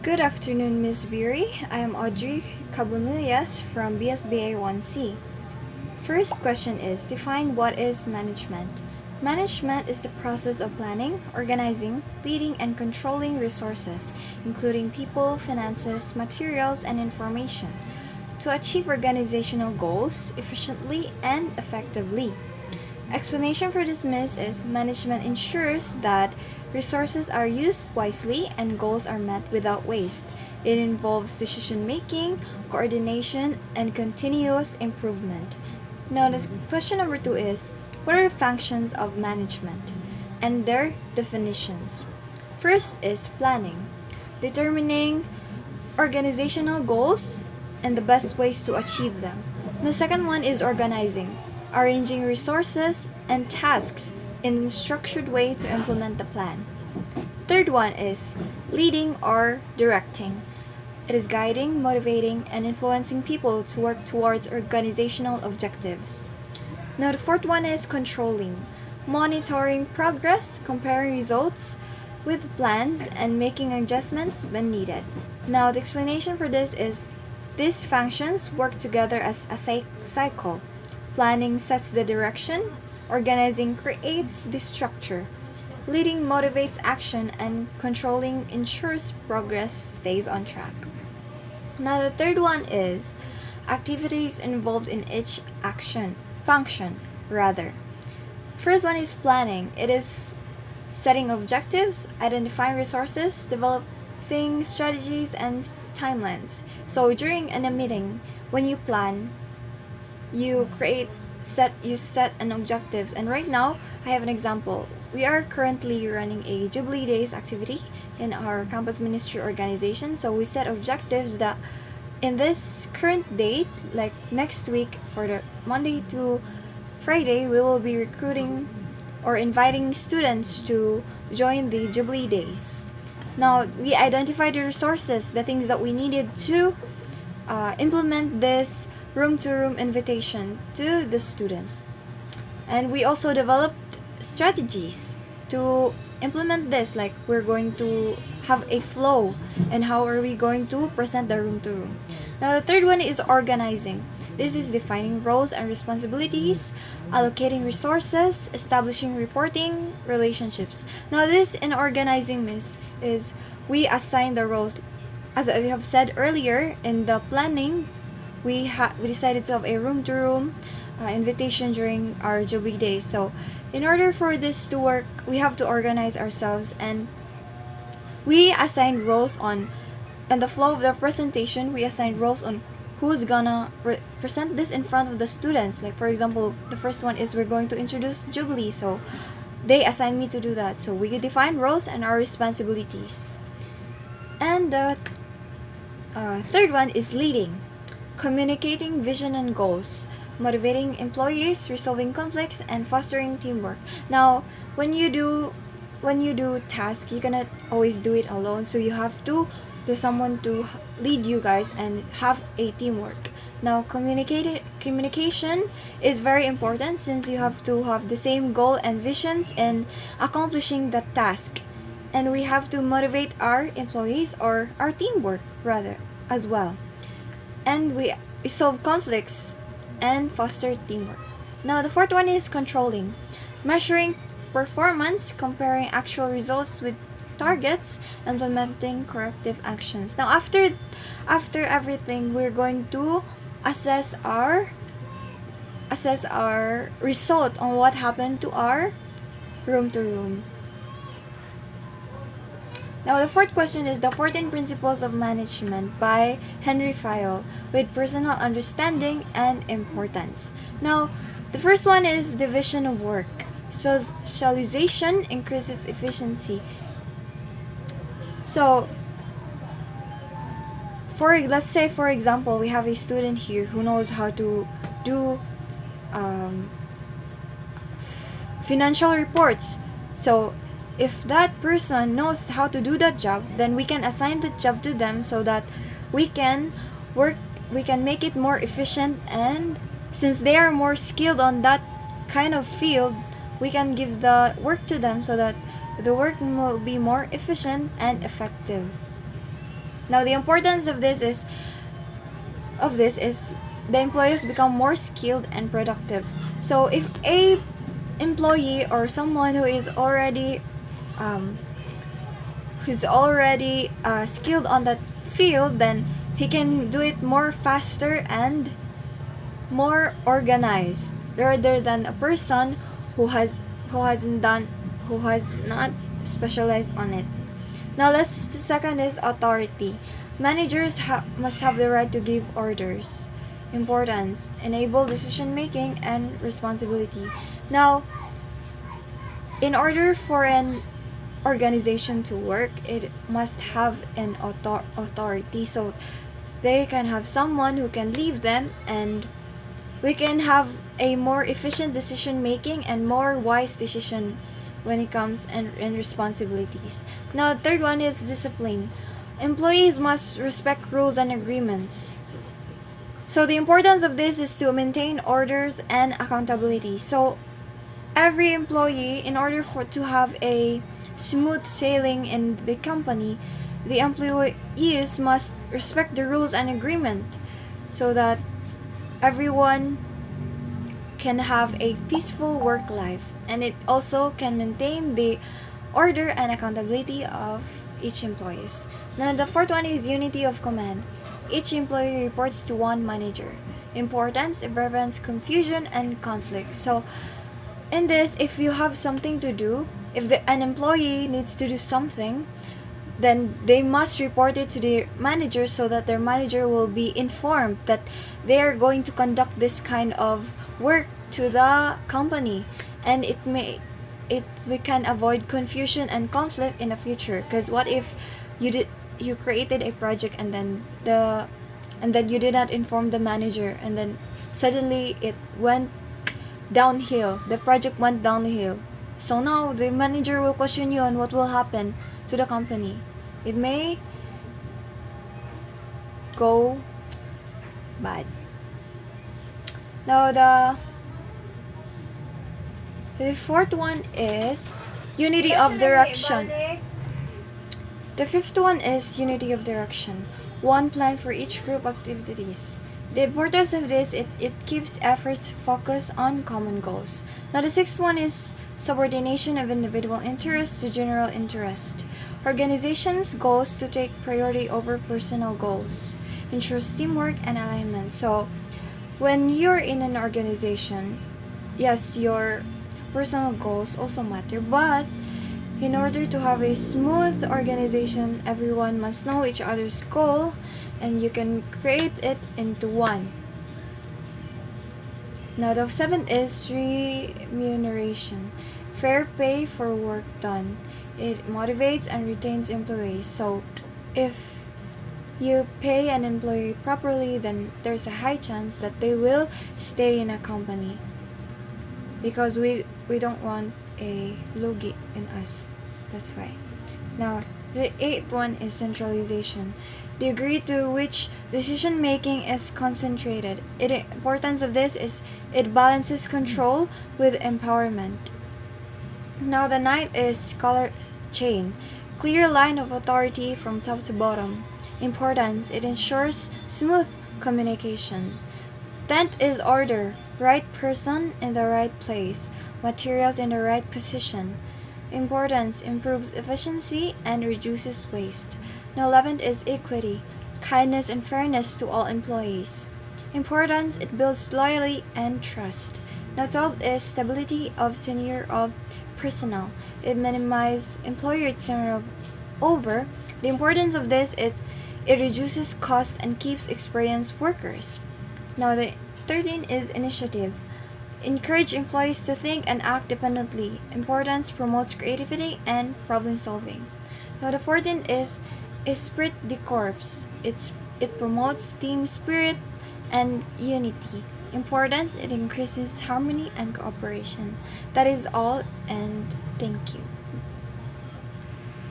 Good afternoon, Ms. Beery. I am Audrey CABUNILLAS from AW1C. First question is, define what is management. Management is the process of planning, organizing, leading, and controlling resources, including people, finances, materials, and information, to achieve organizational goals efficiently and effectively. Explanation for this myth is management ensures that resources are used wisely and goals are met without waste. It involves decision making, coordination, and continuous improvement. Now, the question number 2 is, what are the functions of management and their definitions? First is planning, determining organizational goals and the best ways to achieve them. The second one is organizing, arranging resources and tasks in a structured way to implement the plan. Third one is leading or directing. It is guiding, motivating, and influencing people to work towards organizational objectives. Now the fourth one is controlling, monitoring progress, comparing results with plans, and making adjustments when needed. Now the explanation for this is these functions work together as a cycle. Planning sets the direction, organizing creates the structure, leading motivates action, and controlling ensures progress stays on track. Now the third one is activities involved in each function. First one is planning. It is setting objectives, identifying resources, developing strategies and timelines. So during a meeting, when you plan, you set an objective. And right now I have an example. We are currently running a Jubilee Days activity in our campus ministry organization. So we set objectives that in this current date, like next week, for the Monday to Friday, we will be recruiting or inviting students to join the Jubilee Days. Now we identified the resources, the things that we needed to implement this room-to-room invitation to the students. And we also developed strategies to implement this, like we're going to have a flow and how are we going to present the room-to-room. Now the third one is organizing. This is defining roles and responsibilities, allocating resources, establishing reporting relationships. Now this in organizing is we assign the roles. As we have said earlier, in the planning, we decided to have a room-to-room invitation during our Jubilee Days. So in order for this to work, we have to organize ourselves, and we assign roles on the flow of the presentation. We assign roles on who's gonna present this in front of the students. Like for example, the first one is we're going to introduce Jubilee, so they assign me to do that. So we define roles and our responsibilities. And the third one is leading, communicating vision and goals, motivating employees, resolving conflicts, and fostering teamwork. Now, when you do tasks, you cannot always do it alone. So you have to someone to lead you guys and have a teamwork. Now, communication is very important since you have to have the same goal and visions in accomplishing the task. And we have to motivate our employees or our teamwork rather as well. And we solve conflicts and foster teamwork. Now the fourth one is controlling, measuring performance, comparing actual results with targets, implementing corrective actions. Now after everything, we're going to assess our result on what happened to our room-to-room. Now the fourth question is the 14 Principles of Management by Henry Fayol with personal understanding and importance. Now the first one is division of work. Specialization increases efficiency. So let's say for example, we have a student here who knows how to do financial reports. So if that person knows how to do that job, then we can assign that job to them so that we can make it more efficient, and since they are more skilled on that kind of field, we can give the work to them so that the work will be more efficient and effective. Now the importance of this is the employees become more skilled and productive. So if a employee or someone who's already skilled on that field, then he can do it more faster and more organized rather than a person who hasn't done who has not specialized on it. Now the second is authority. Managers must have the right to give orders. Importance: enable decision making and responsibility. Now, in order for an organization to work, it must have an authority, so they can have someone who can lead them, and we can have a more efficient decision making and more wise decision when it comes and responsibilities. Now the third one is discipline. Employees must respect rules and agreements. So the importance of this is to maintain orders and accountability. So every employee, in order to have a smooth sailing in the company, the employees must respect the rules and agreement so that everyone can have a peaceful work life, and it also can maintain the order and accountability of each employees. Now the fourth one is unity of command. Each employee reports to one manager. Importance: it prevents confusion and conflict. So in this, if you have something to do, if an employee needs to do something, then they must report it to their manager so that their manager will be informed that they are going to conduct this kind of work to the company, and we can avoid confusion and conflict in the future. Because what if you created a project and then you did not inform the manager, and then suddenly it went downhill, the project went downhill. So now the manager will question you on what will happen to the company. It may go bad. Now the fourth one is unity of direction. The fifth one is unity of direction. One plan for each group activities. The importance of this, it keeps efforts focused on common goals. Now the sixth one is subordination of individual interests to general interest. Organizations' goals to take priority over personal goals. Ensures teamwork and alignment. So when you're in an organization, yes, your personal goals also matter, but in order to have a smooth organization, everyone must know each other's goal, and you can create it into one. Now the seventh is remuneration. Fair pay for work done. It motivates and retains employees. So if you pay an employee properly, then there's a high chance that they will stay in a company, because we don't want a logi in us. That's why. Now the eighth one is centralization. The degree to which decision making is concentrated. The importance of this is it balances control with empowerment. Now the ninth is color chain. Clear line of authority from top to bottom. Importance: it ensures smooth communication. Tenth is order. Right person in the right place. Materials in the right position. Importance: improves efficiency and reduces waste. Now 11th is equity. Kindness and fairness to all employees. Importance: it builds loyalty and trust. Now 12th is stability of tenure of personnel. It minimizes employer turnover. The importance of this is it reduces cost and keeps experienced workers. Now the 13th is initiative. Encourage employees to think and act independently. Importance: promotes creativity and problem solving. Now the 14th is esprit de corps. It promotes team spirit and unity. Importance: it increases harmony and cooperation. That is all, and thank you.